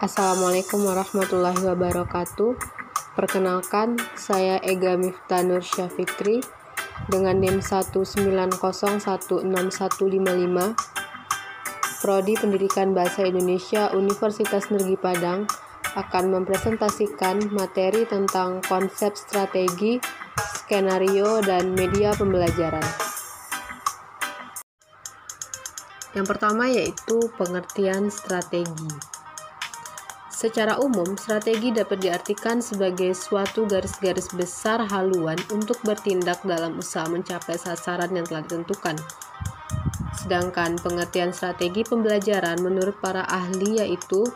Assalamualaikum warahmatullahi wabarakatuh. Perkenalkan, saya Ega Miftah Nursya Fitri dengan NIM 190161155, Prodi Pendidikan Bahasa Indonesia Universitas Negeri Padang, akan mempresentasikan materi tentang konsep strategi, skenario, dan media pembelajaran. Yang pertama yaitu pengertian strategi. Secara umum, strategi dapat diartikan sebagai suatu garis-garis besar haluan untuk bertindak dalam usaha mencapai sasaran yang telah ditentukan. Sedangkan pengertian strategi pembelajaran menurut para ahli yaitu: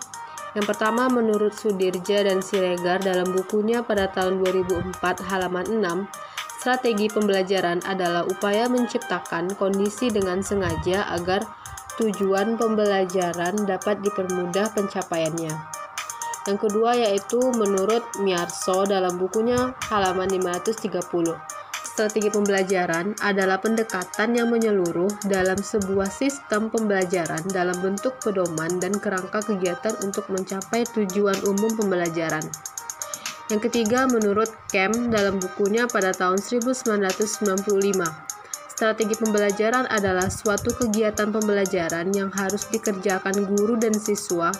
yang pertama, menurut Sudirja dan Siregar dalam bukunya pada tahun 2004 halaman 6, strategi pembelajaran adalah upaya menciptakan kondisi dengan sengaja agar tujuan pembelajaran dapat dipermudah pencapaiannya. Yang kedua yaitu menurut Miarso dalam bukunya halaman 530. Strategi pembelajaran adalah pendekatan yang menyeluruh dalam sebuah sistem pembelajaran dalam bentuk pedoman dan kerangka kegiatan untuk mencapai tujuan umum pembelajaran. Yang ketiga menurut Kem dalam bukunya pada tahun 1995. Strategi pembelajaran adalah suatu kegiatan pembelajaran yang harus dikerjakan guru dan siswa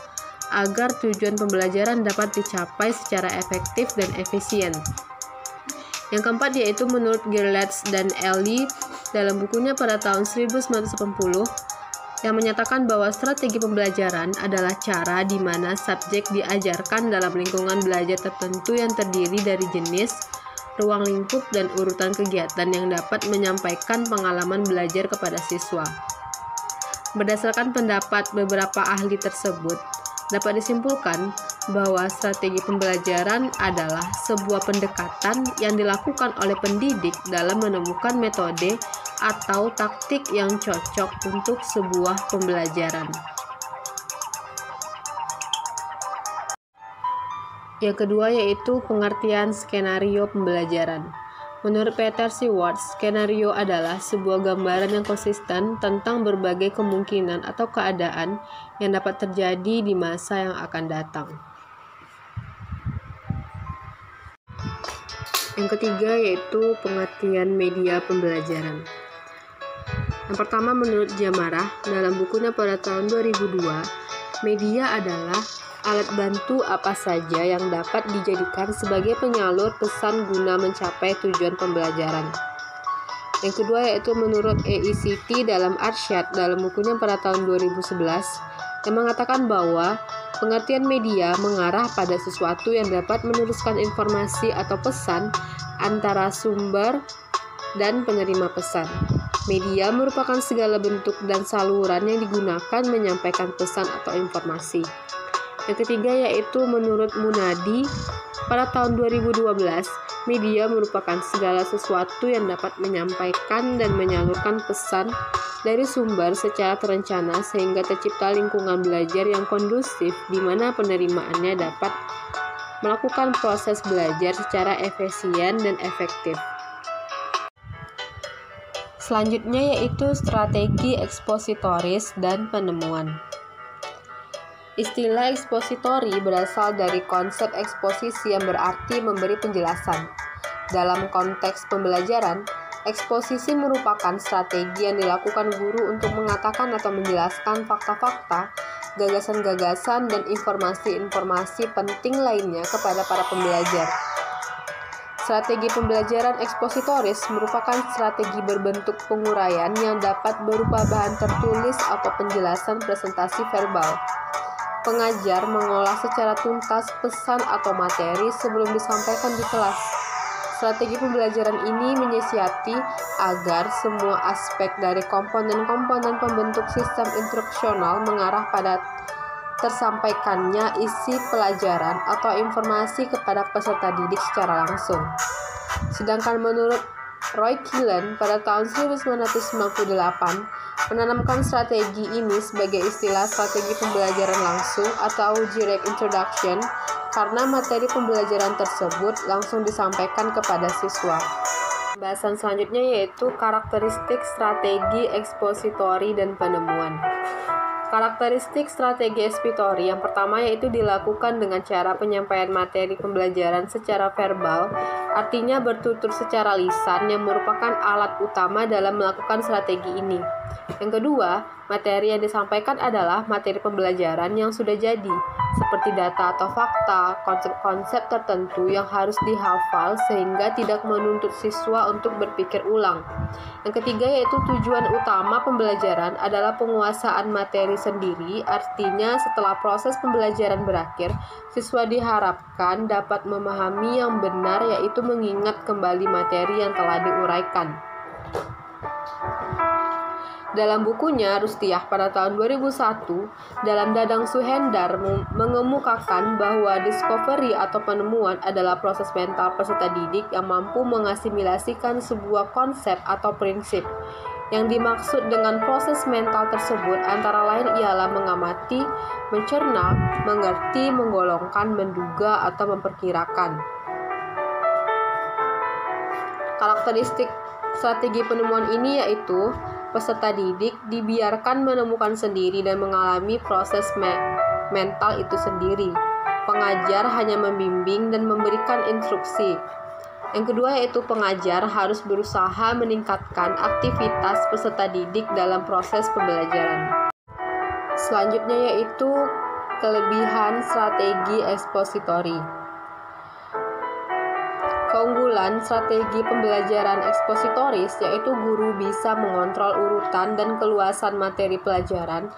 agar tujuan pembelajaran dapat dicapai secara efektif dan efisien. Yang keempat yaitu menurut Gerlach dan Ellie dalam bukunya pada tahun 1980 yang menyatakan bahwa strategi pembelajaran adalah cara di mana subjek diajarkan dalam lingkungan belajar tertentu yang terdiri dari jenis, ruang lingkup, dan urutan kegiatan yang dapat menyampaikan pengalaman belajar kepada siswa. Berdasarkan pendapat beberapa ahli tersebut, dapat disimpulkan bahwa strategi pembelajaran adalah sebuah pendekatan yang dilakukan oleh pendidik dalam menemukan metode atau taktik yang cocok untuk sebuah pembelajaran. Yang kedua yaitu pengertian skenario pembelajaran. Menurut Peter Seward, skenario adalah sebuah gambaran yang konsisten tentang berbagai kemungkinan atau keadaan yang dapat terjadi di masa yang akan datang. Yang ketiga yaitu pengertian media pembelajaran. Yang pertama menurut Jamarah dalam bukunya pada tahun 2002, media adalah alat bantu apa saja yang dapat dijadikan sebagai penyalur pesan guna mencapai tujuan pembelajaran. Yang kedua yaitu menurut EICT dalam Arsyad dalam bukunya pada tahun 2011 yang mengatakan bahwa pengertian media mengarah pada sesuatu yang dapat meneruskan informasi atau pesan antara sumber dan penerima pesan. Media merupakan segala bentuk dan saluran yang digunakan menyampaikan pesan atau informasi. Yang ketiga yaitu menurut Munadi pada tahun 2012, media merupakan segala sesuatu yang dapat menyampaikan dan menyalurkan pesan dari sumber secara terencana sehingga tercipta lingkungan belajar yang kondusif di mana penerimaannya dapat melakukan proses belajar secara efisien dan efektif. Selanjutnya yaitu strategi ekspositoris dan penemuan. Istilah ekspositori berasal dari konsep eksposisi yang berarti memberi penjelasan. Dalam konteks pembelajaran, eksposisi merupakan strategi yang dilakukan guru untuk mengatakan atau menjelaskan fakta-fakta, gagasan-gagasan, dan informasi-informasi penting lainnya kepada para pembelajar. Strategi pembelajaran ekspositoris merupakan strategi berbentuk penguraian yang dapat berupa bahan tertulis atau penjelasan presentasi verbal. Pengajar mengolah secara tuntas pesan atau materi sebelum disampaikan di kelas. Strategi pembelajaran ini menyiasati agar semua aspek dari komponen-komponen pembentuk sistem instruksional mengarah pada tersampaikannya isi pelajaran atau informasi kepada peserta didik secara langsung. Sedangkan menurut Roy Killen pada tahun 1998 menanamkan strategi ini sebagai istilah strategi pembelajaran langsung atau direct introduction karena materi pembelajaran tersebut langsung disampaikan kepada siswa. Pembahasan selanjutnya yaitu karakteristik strategi ekspositori dan penemuan. Karakteristik strategi ekspositori yang pertama yaitu dilakukan dengan cara penyampaian materi pembelajaran secara verbal, artinya bertutur secara lisan yang merupakan alat utama dalam melakukan strategi ini. Yang kedua, materi yang disampaikan adalah materi pembelajaran yang sudah jadi, seperti data atau fakta, konsep-konsep tertentu yang harus dihafal sehingga tidak menuntut siswa untuk berpikir ulang. Yang ketiga yaitu tujuan utama pembelajaran adalah penguasaan materi sendiri, artinya setelah proses pembelajaran berakhir, siswa diharapkan dapat memahami yang benar yaitu mengingat kembali materi yang telah diuraikan. Dalam bukunya Rustiyah pada tahun 2001, dalam Dadang Suhendar mengemukakan bahwa discovery atau penemuan adalah proses mental peserta didik yang mampu mengasimilasikan sebuah konsep atau prinsip. Yang dimaksud dengan proses mental tersebut antara lain ialah mengamati, mencerna, mengerti, menggolongkan, menduga, atau memperkirakan. Karakteristik strategi penemuan ini yaitu peserta didik dibiarkan menemukan sendiri dan mengalami proses mental itu sendiri. Pengajar hanya membimbing dan memberikan instruksi. Yang kedua yaitu pengajar harus berusaha meningkatkan aktivitas peserta didik dalam proses pembelajaran. Selanjutnya yaitu kelebihan strategi ekspositori. Keunggulan strategi pembelajaran ekspositoris yaitu guru bisa mengontrol urutan dan keluasan materi pelajaran.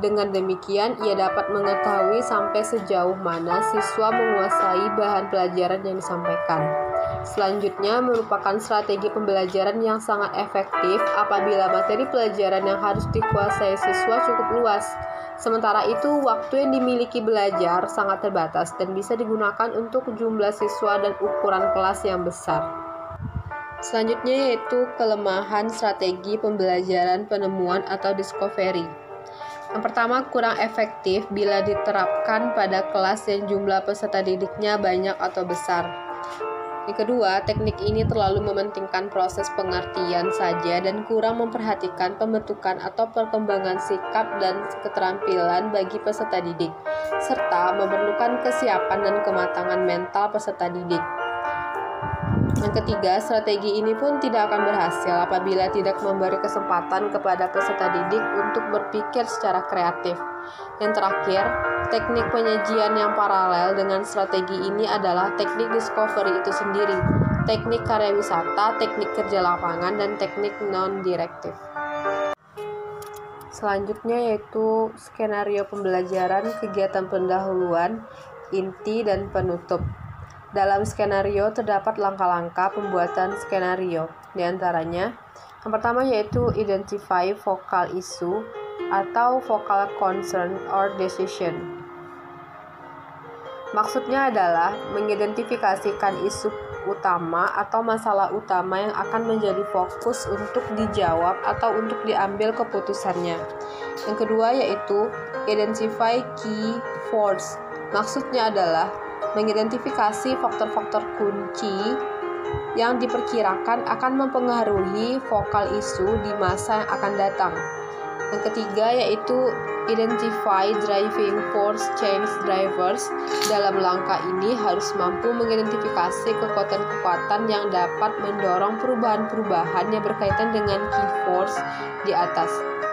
Dengan demikian, ia dapat mengetahui sampai sejauh mana siswa menguasai bahan pelajaran yang disampaikan. Selanjutnya merupakan strategi pembelajaran yang sangat efektif apabila materi pelajaran yang harus dikuasai siswa cukup luas. Sementara itu, waktu yang dimiliki belajar sangat terbatas dan bisa digunakan untuk jumlah siswa dan ukuran kelas yang besar. Selanjutnya yaitu kelemahan strategi pembelajaran penemuan atau discovery. Yang pertama, kurang efektif bila diterapkan pada kelas yang jumlah peserta didiknya banyak atau besar. Yang kedua, teknik ini terlalu mementingkan proses pengertian saja dan kurang memperhatikan pembentukan atau perkembangan sikap dan keterampilan bagi peserta didik, serta memerlukan kesiapan dan kematangan mental peserta didik. Yang ketiga, strategi ini pun tidak akan berhasil apabila tidak memberi kesempatan kepada peserta didik untuk berpikir secara kreatif. Yang terakhir, teknik penyajian yang paralel dengan strategi ini adalah teknik discovery itu sendiri, teknik karya wisata, teknik kerja lapangan, dan teknik non-direktif. Selanjutnya yaitu skenario pembelajaran, kegiatan pendahuluan, inti, dan penutup. Dalam skenario terdapat langkah-langkah pembuatan skenario. Di antaranya, yang pertama yaitu identify focal issue atau focal concern or decision. Maksudnya adalah mengidentifikasikan isu utama atau masalah utama yang akan menjadi fokus untuk dijawab atau untuk diambil keputusannya. Yang kedua yaitu identify key force. Maksudnya adalah mengidentifikasi faktor-faktor kunci yang diperkirakan akan mempengaruhi vokal isu di masa yang akan datang. Yang ketiga yaitu identify driving force change drivers. Dalam langkah ini harus mampu mengidentifikasi kekuatan-kekuatan yang dapat mendorong perubahan-perubahan yang berkaitan dengan key force di atas.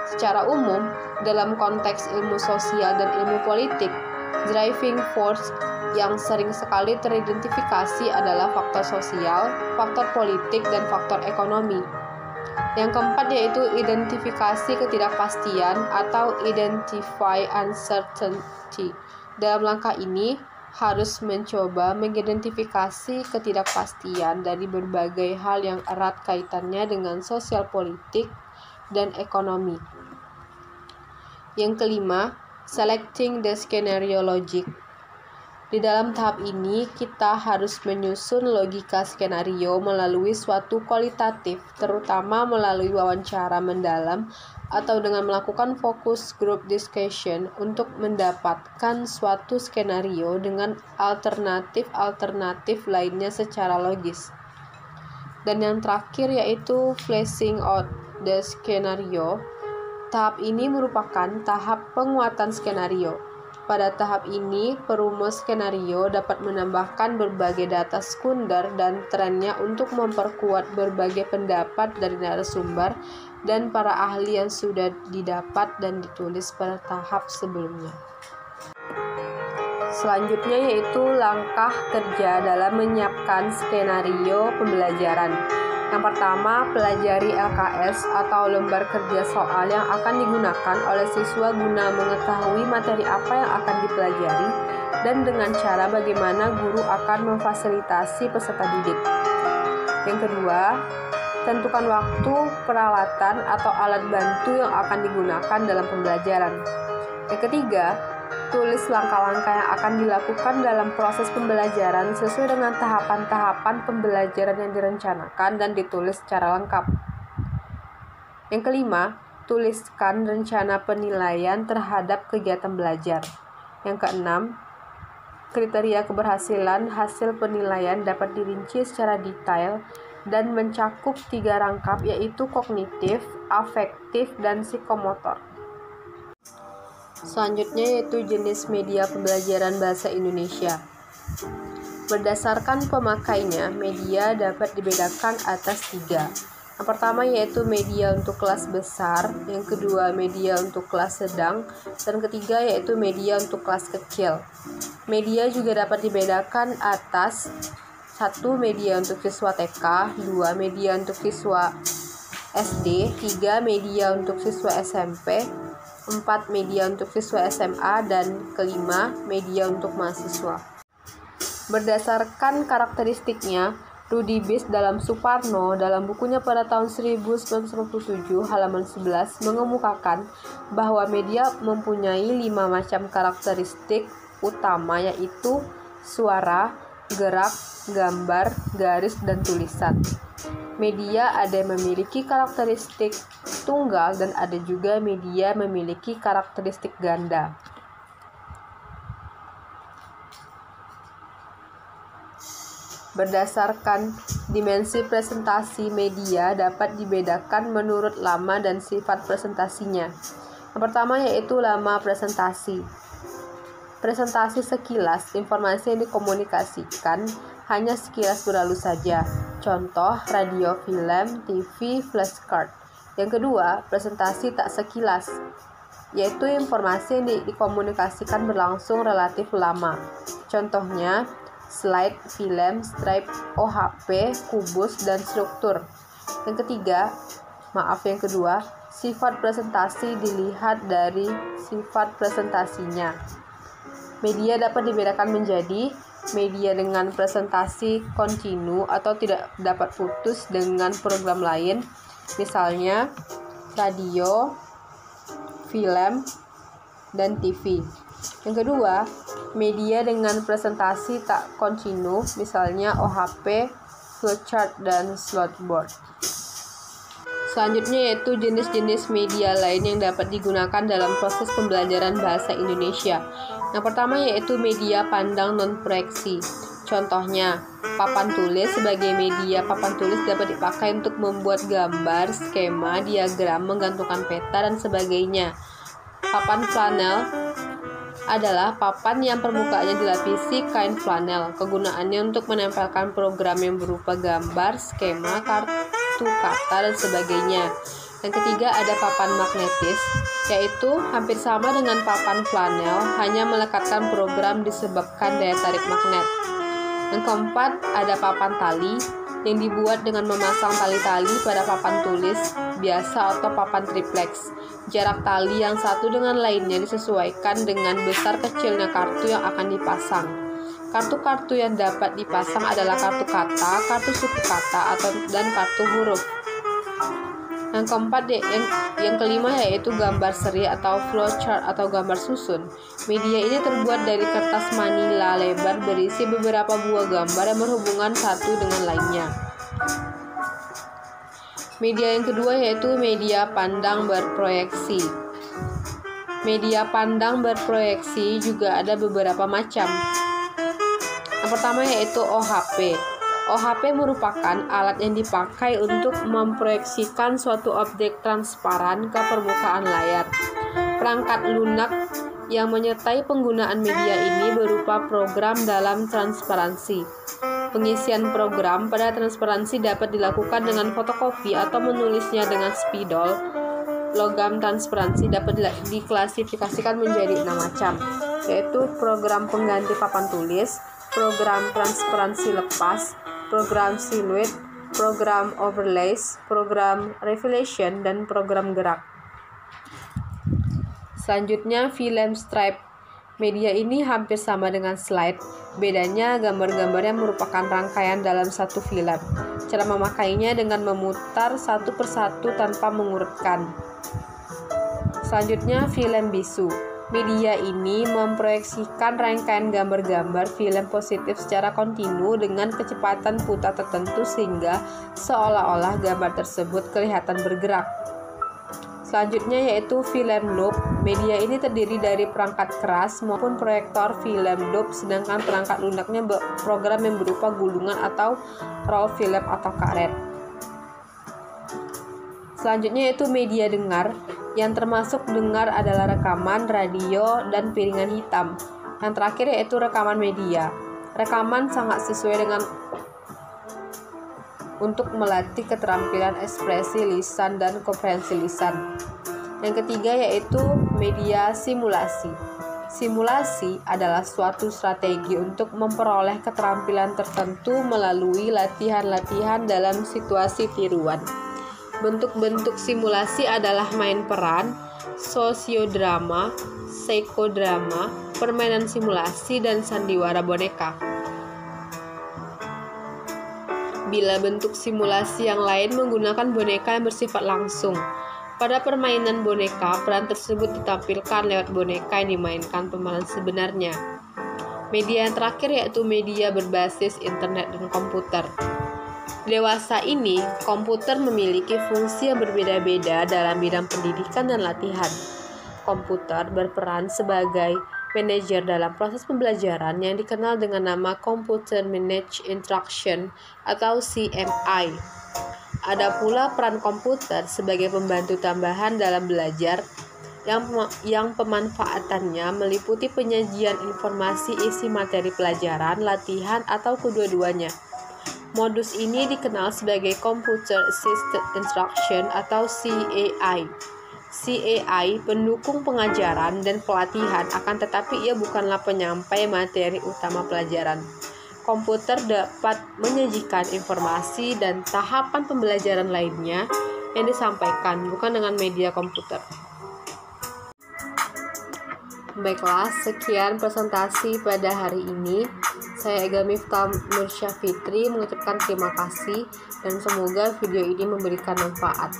Secara umum, dalam konteks ilmu sosial dan ilmu politik, driving force yang sering sekali teridentifikasi adalah faktor sosial, faktor politik, dan faktor ekonomi. Yang keempat yaitu identifikasi ketidakpastian atau identify uncertainty. Dalam langkah ini harus mencoba mengidentifikasi ketidakpastian dari berbagai hal yang erat kaitannya dengan sosial politik dan ekonomi. Yang kelima, selecting the scenario logic. Di dalam tahap ini, kita harus menyusun logika skenario melalui suatu kualitatif, terutama melalui wawancara mendalam atau dengan melakukan focus group discussion untuk mendapatkan suatu skenario dengan alternatif lainnya secara logis. Dan yang terakhir yaitu fleshing out the scenario. Tahap ini merupakan tahap penguatan skenario. Pada tahap ini, perumus skenario dapat menambahkan berbagai data sekunder dan trennya untuk memperkuat berbagai pendapat dari narasumber dan para ahli yang sudah didapat dan ditulis pada tahap sebelumnya. Selanjutnya yaitu langkah kerja dalam menyiapkan skenario pembelajaran. Yang pertama, pelajari LKS atau lembar kerja soal yang akan digunakan oleh siswa guna mengetahui materi apa yang akan dipelajari dan dengan cara bagaimana guru akan memfasilitasi peserta didik. Yang kedua, tentukan waktu, peralatan, atau alat bantu yang akan digunakan dalam pembelajaran. Yang ketiga, tulis langkah-langkah yang akan dilakukan dalam proses pembelajaran sesuai dengan tahapan-tahapan pembelajaran yang direncanakan dan ditulis secara lengkap. Yang kelima, tuliskan rencana penilaian terhadap kegiatan belajar. Yang keenam, kriteria keberhasilan hasil penilaian dapat dirinci secara detail dan mencakup 3 rangkap yaitu kognitif, afektif, dan psikomotor. Selanjutnya yaitu jenis media pembelajaran bahasa Indonesia. Berdasarkan pemakainya, media dapat dibedakan atas 3. Yang pertama yaitu media untuk kelas besar, yang kedua media untuk kelas sedang, dan ketiga yaitu media untuk kelas kecil. Media juga dapat dibedakan atas 1. Media untuk siswa TK, 2. Media untuk siswa SD, 3. Media untuk siswa SMP, 4. Media untuk siswa SMA, dan kelima, media untuk mahasiswa. Berdasarkan karakteristiknya, Rudy Bis dalam Suparno dalam bukunya pada tahun 1997 halaman 11 mengemukakan bahwa media mempunyai 5 macam karakteristik utama yaitu suara, gerak, gambar, garis, dan tulisan. Media ada yang memiliki karakteristik tunggal dan ada juga media memiliki karakteristik ganda. Berdasarkan dimensi presentasi media dapat dibedakan menurut lama dan sifat presentasinya. Yang pertama yaitu lama presentasi. Presentasi sekilas, informasi yang dikomunikasikan hanya sekilas berlalu saja. Contoh, radio, film, TV, flashcard. Yang kedua, presentasi tak sekilas, yaitu informasi yang dikomunikasikan berlangsung relatif lama. Contohnya, slide, film, stripe, OHP, kubus, dan struktur. Yang kedua, sifat presentasi dilihat dari sifat presentasinya. Media dapat dibedakan menjadi media dengan presentasi kontinu atau tidak dapat putus dengan program lain, misalnya radio, film, dan TV. Yang kedua, media dengan presentasi tak kontinu, misalnya OHP, flowchart, dan slotboard. Selanjutnya yaitu jenis-jenis media lain yang dapat digunakan dalam proses pembelajaran bahasa Indonesia. Yang pertama yaitu media pandang non-proyeksi. Contohnya, papan tulis. Sebagai media, papan tulis dapat dipakai untuk membuat gambar, skema, diagram, menggantungkan peta, dan sebagainya. Papan flanel adalah papan yang permukaannya dilapisi kain flanel. Kegunaannya untuk menempelkan program yang berupa gambar, skema, kartu kata, dan sebagainya. Yang ketiga ada papan magnetis, yaitu hampir sama dengan papan flanel, hanya melekatkan program disebabkan daya tarik magnet. Yang keempat ada papan tali, yang dibuat dengan memasang tali-tali pada papan tulis biasa atau papan triplex. Jarak tali yang satu dengan lainnya disesuaikan dengan besar kecilnya kartu yang akan dipasang. Kartu-kartu yang dapat dipasang adalah kartu kata, kartu suku kata, dan kartu huruf. Yang keempat, yang kelima yaitu gambar seri atau flowchart atau gambar susun. Media ini terbuat dari kertas manila lebar berisi beberapa buah gambar yang berhubungan satu dengan lainnya. Media yang kedua yaitu media pandang berproyeksi. Media pandang berproyeksi juga ada beberapa macam. Yang pertama yaitu OHP. OHP merupakan alat yang dipakai untuk memproyeksikan suatu objek transparan ke permukaan layar. Perangkat lunak yang menyertai penggunaan media ini berupa program dalam transparansi. Pengisian program pada transparansi dapat dilakukan dengan fotokopi atau menulisnya dengan spidol. Logam transparansi dapat diklasifikasikan menjadi 6 macam, yaitu program pengganti papan tulis, program transparansi lepas, program silhouette, program overlays, program revelation, dan program gerak. Selanjutnya, film stripe. Media ini hampir sama dengan slide. Bedanya, gambar-gambarnya merupakan rangkaian dalam satu film. Cara memakainya dengan memutar satu persatu tanpa mengurutkan. Selanjutnya, film bisu. Media ini memproyeksikan rangkaian gambar-gambar film positif secara kontinu dengan kecepatan putar tertentu sehingga seolah-olah gambar tersebut kelihatan bergerak. Selanjutnya yaitu film loop. Media ini terdiri dari perangkat keras maupun proyektor film loop, sedangkan perangkat lunaknya program yang berupa gulungan atau roll film atau karet. Selanjutnya yaitu media dengar. Yang termasuk dengar adalah rekaman, radio, dan piringan hitam. Yang terakhir yaitu rekaman media. Rekaman sangat sesuai dengan untuk melatih keterampilan ekspresi lisan dan komprehensi lisan. Yang ketiga yaitu media simulasi. Simulasi adalah suatu strategi untuk memperoleh keterampilan tertentu melalui latihan-latihan dalam situasi tiruan. Bentuk-bentuk simulasi adalah main peran, sosiodrama, psikodrama, permainan simulasi, dan sandiwara boneka. Bila bentuk simulasi yang lain menggunakan boneka yang bersifat langsung. Pada permainan boneka, peran tersebut ditampilkan lewat boneka yang dimainkan pemeran sebenarnya. Media yang terakhir yaitu media berbasis internet dan komputer. Dewasa ini, komputer memiliki fungsi yang berbeda-beda dalam bidang pendidikan dan latihan. Komputer berperan sebagai manajer dalam proses pembelajaran yang dikenal dengan nama Computer Managed Instruction atau CMI. Ada pula peran komputer sebagai pembantu tambahan dalam belajar yang pemanfaatannya meliputi penyajian informasi isi materi pelajaran, latihan, atau kedua-duanya. Modus ini dikenal sebagai Computer Assisted Instruction atau CAI. CAI pendukung pengajaran dan pelatihan, akan tetapi ia bukanlah penyampai materi utama pelajaran. Komputer dapat menyajikan informasi dan tahapan pembelajaran lainnya yang disampaikan, bukan dengan media komputer. Baiklah, sekian presentasi pada hari ini. Saya Ega Miftah Nursya Fitri mengucapkan terima kasih dan semoga video ini memberikan manfaat.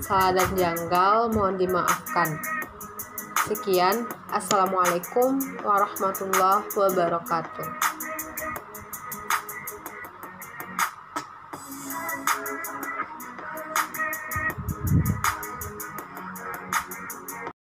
Salah dan janggal mohon dimaafkan. Sekian, Assalamualaikum warahmatullahi wabarakatuh.